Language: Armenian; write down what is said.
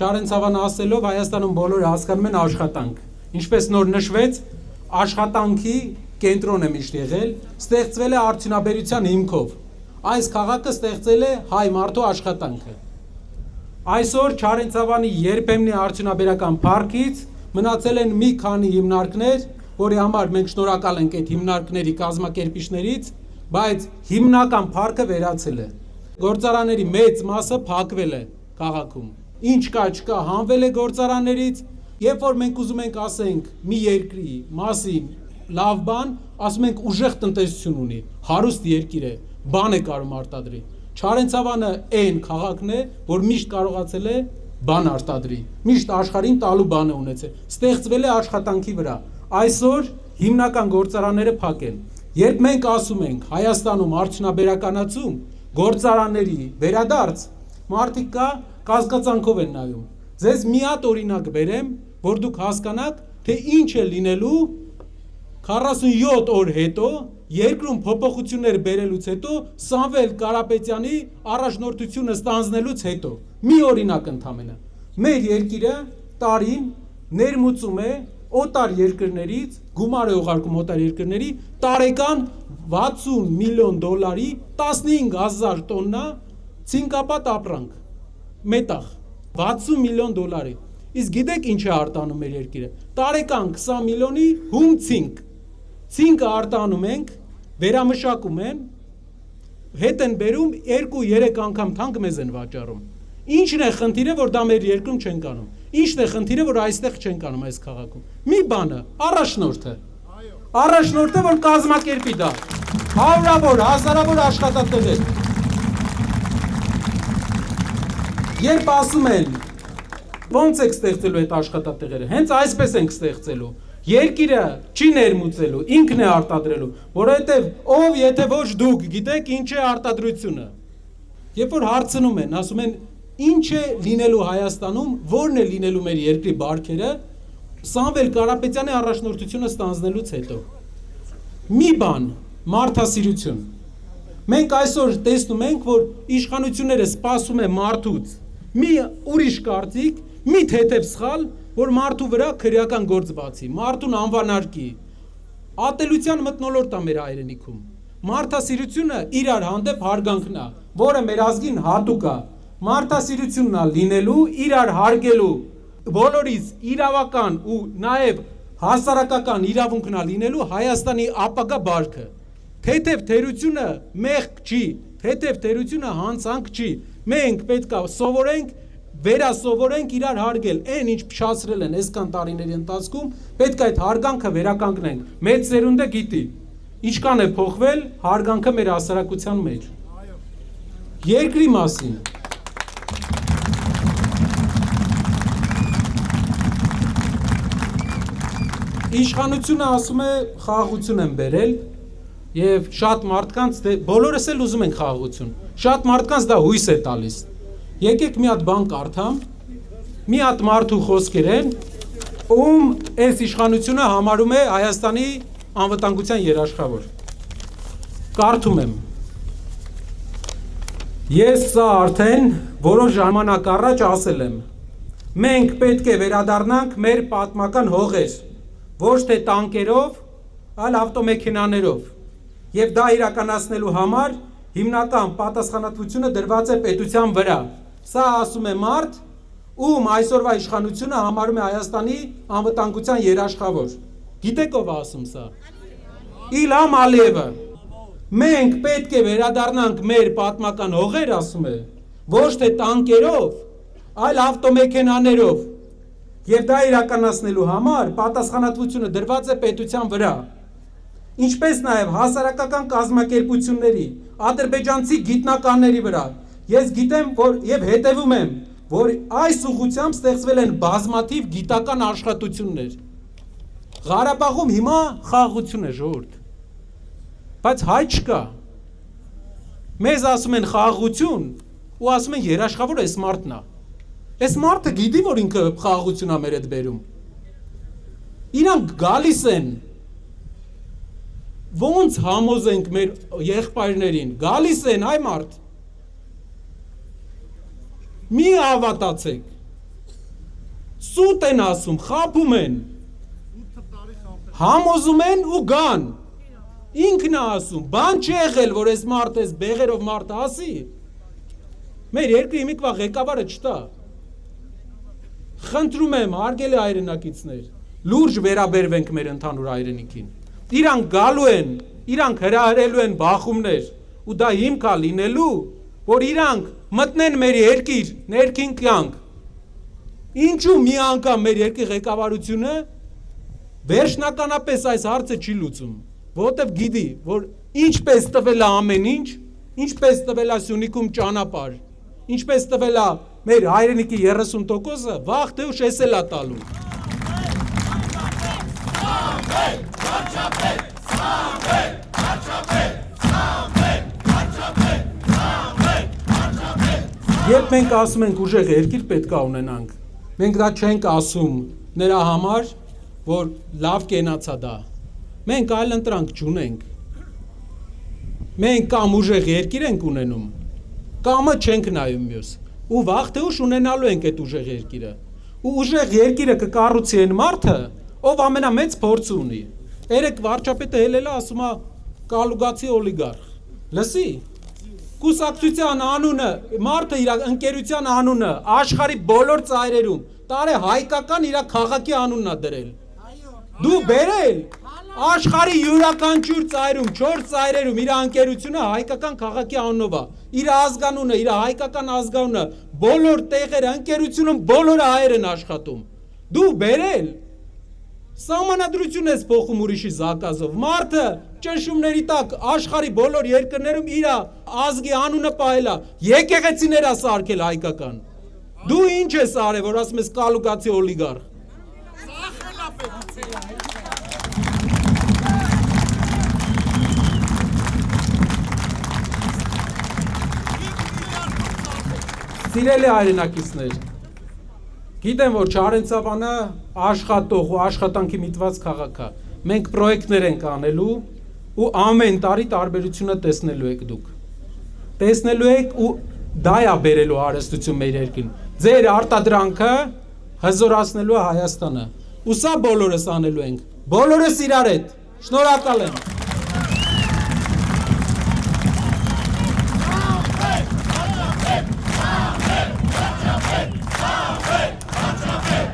Չարենցավանը ասելով Հայաստանում բոլորը հասկանում են աշխատանք։ Ինչպես նոր նշվեց, աշխատանքի կենտրոն է միշտ եղել, ստեղծվել է արդյունաբերության հիմքով։ Այս քաղաքը ստեղծել է հայ մարդու աշխատանքը։ Այսօր Չարենցավանի երբեմնի արդյունաբերական փառքից մնացել են մի քանի հիմնարկներ, որի համար մենք շնորհակալ ենք այդ հիմնարկների կազմակերպիչներից, բայց հիմնական փառքը վերացել է։ Գործարանների մեծ մասը փակվել է քաղաքում։ Ինչ կա չկա հանվել է գործարաններից, երբ որ մենք ուզում ենք ասենք մի երկրի մասին լավ բան, ասում ենք ուժեղ տնտեսություն ունի, հարուստ երկիր է, բան է կարող արտադրի։ Չարենցավանը այն քաղաքն է, որ միշտ կարողացել է բան արտադրի, միշտ աշխարհին տալու բան է ունեցել, ստեղծվել է աշխատանքի վրա։ Այսօր հիմնական գործարանները փակ են։ Երբ մենք ասում ենք Հայաստանում արդյունաբերականացում, գործարանների վերադարձ, մարդիկ կասկածանքով են նայում։ Ձեզ մի հատ օրինակ բերեմ, որ դուք հասկանաք, թե ինչ է լինելու 47 օր հետո, երկրում փոփոխություններ բերելուց հետո, Սամվել Կարապետյանի առաջնորդությունը ստանձնելուց հետո։ Մի օրինակ ընդամենը։ Մեր երկիրը տարին ներմուծում է օտար երկրներից, գումար է ուղարկում օտար երկրների, տարեկան 60 միլիոն դոլարի 15,000 տոննա ցինկապատ ապրանք, մետաղ, 60 միլիոն դոլարի։ Իսկ գիտեք ինչ է արտանում մեր երկիրը։ Տարեկան 20 միլիոնի հում ցինկ։ Ցինկը արտանում ենք, վերամշակում են, հետ են բերում 2-3 անգամ թանկ մեզ են վաճառում։ Ինչն է խնդիրը, որ դա մեր երկրում չենք անում։ Ինչն է խնդիրը, որ այստեղ չենք անում այս քաղաքում։ Մի բանը, առաջնորդը։ Առաջնորդը, որ կազմակերպի դա։ Հարյուրավոր, հազարավոր աշխատատեղեր։ Երբ ասում են, ո՞նց եք ստեղծելու այդ աշխատատեղերը, հենց այսպես ենք ստեղծելու։ Երկիրը չի ներմուծելու, ինքն է արտադրելու, որովհետև ով եթե ոչ դուք գիտեք ինչ է արտադրությունը։ Երբ որ հարցնում են, ասում են ինչ է լինելու Հայաստանում, որն է լինելու մեր երկրի բարքերը, Սամվել Կարապետյանի առաջնորդությունը ստանձնելուց հետո։ Մի բան, մարդասիրություն։ Մենք այսօր տեսնում ենք, որ իշխանությունները սպասում է մարդուց մի ուրիշ կարծիք, մի թեթև սխալ, որ մարդու վրա քրեական գործ բացի, մարդուն անվանարկի, ատելության մթնոլորտ է մեր հայրենիքում։ Մարդասիրությունը իրար հանդեպ հարգանքն է, որը մեր ազգին հատուկ է։ Մարդասիրությունն է լինելու, իրար հարգելու, բոլորիս իրավական ու նաև հասարակական իրավունքն է լինելու Հայաստանի ապագա բարքը։ Թեթև թերությունը մեղք չի, թեթև թերությունը հանցանք չի։ Մենք պետք է սովորենք, վերասովորենք իրար հարգել, այն ինչ փշացրել են այսքան տարիների ընթացքում, պետք է այդ հարգանքը վերականգնենք։ Մեծ սերունդը գիտի, ինչքան է փոխվել հարգանքը մեր հասարակության մեջ։ Երկրի մասին։ Իշխանությունը ասում է խաղաղություն են բերել եւ շատ մարդկանց բոլորս էլ ուզում են խաղաղություն։ Շատ մարդկանց դա հույս է տալիս։ Եկեք մի հատ բան կարդամ, մի հատ մարդու խոսքեր են, ում այս իշխանությունը համարում է Հայաստանի անվտանգության երաշխավոր։ Կարդում եմ։ Ես սա արդեն որոշ ժամանակ առաջ ասել եմ։ Մենք պետք է վերադառնանք մեր պատմական հողեր, ոչ թե տանկերով, այլ ավտոմեքենաներով։ Եվ դա իրականացնելու համար հիմնական պատասխանատվությունը դրված է պետության վրա։ Սա ասում է մարդ, ում այսօրվա իշխանությունը համարում է Հայաստանի անվտանգության երաշխավոր։ Գիտեք ով ասում սա։ Իլհամ Ալիևը։ Մենք պետք է վերադառնանք մեր պատմական հողեր, ասում է, ոչ թե տանկերով, այլ ավտոմեքենաներով։ Եվ դա իրականացնելու համար պատասխանատվությունը դրված է պետության վրա։ Ինչպես նաև հասարակական կազմակերպությունների, ադրբեջանցի գիտնականների վրա։ Ես գիտեմ, որ եւ հետևում եմ, որ այս ուղղությամբ ստեղծվել են բազմաթիվ գիտական աշխատություններ։ Ղարաբաղում հիմա խաղաղություն է, ժողովուրդ։ Բայց հայ չկա։ Մեզ ասում են խաղաղություն ու ասում են երաշխավոր էս մարդն է։ Էս մարդը գիտի, որ ինքը խաղաղություն է մեր հետ բերում։ Իրանք գալիս են։ Ոնց համոզենք մեր եղբայրներին, գալիս են այ մարդ։ Մի հավատացեք։ Սուտ են ասում, խաբում են, համոզում են ու գան, ինքն է ասում, բան չի եղել, որ այս մարդը, այս բեղերով մարդը ասի, մեր երկրի հիմիկվա ղեկավարը չտա, խնդրում եմ, հարգելի հայրենակիցներ, լուրջ վերաբերվենք մեր ընդհանուր հայրենիքին, իրանք գալու են, իրանք հրահրելու են բախումներ, ու դա հիմք է լինելու, որ իրանք մտնեն մեր երկիր, ներքին կյանք, ինչու մի անգամ մեր երկրի ղեկավարությունը վերջնականապես այս հարցը չի լուծում, որովհետև գիտի, որ ինչպես տվել է ամեն ինչ, ինչպես տվել է Սյունիքում ճանապարհ, ինչպես տվել է մեր հայրենիքի 30%-ը, վաղ թե ուշ էս էլ է տալու։ Երբ մենք ասում ենք ուժեղ երկիր պետք է ունենանք, մենք դա չենք ասում նրա համար, որ լավ կենացա դա, մենք այլ ընտրանք չունենք, մենք կամ ուժեղ երկիր ենք ունենում, կամը չենք նայում մյուս, ու վաղ թե ուշ ունենալու ենք այդ ուժեղ երկիրը, ու ուժեղ երկիրը կկառուցի այն մարդը, ով ամենամեծ փորձ ունի, երեք վարչապետը հելելա ասում է կալուգացի օլիգարխ, լսի, կուսակցության անունը, մարդը իր ընկերության անունը, աշխարհի բոլոր ծայրերում, տարե հայկական իր քաղաքի անունն է դրել, դու բերել, աշխարհի յուրաքանչյուր ծայրում, 4 ծայրերում իր ընկերությունը հայկական քաղաքի անունով է, իր ազգանունը, իր հայկական ազգանունը, բոլոր տեղերը, ընկերությունում բոլորը հայեր են աշխատում, դու բերել, Սահմանադրություն ես փոխում ուրիշի զակազով, մարդը ճնշումների տակ աշխարհի բոլոր երկրներում իր ազգի անունը պահել է, եկեղեցիներ է սարքել հայկական, դու ինչ ես արել, որ ասում ես կալուգացի օլիգարխ, Սիրելի հայրենակիցներ, գիտեմ, որ Չարենցավանը աշխատող ու աշխատանքի միտված քաղաք է, մենք պրոյեկտներ ենք անելու ու ամեն տարի տարբերությունը տեսնելու եք դուք, տեսնելու եք ու դա է բերելու հարստություն մեր երկրին, ձեր արտադրանքը հզորացնելու է Հայաստանը, ու սա բոլորս անելու ենք, բոլորս իրար հետ, շնորհակալ եմ։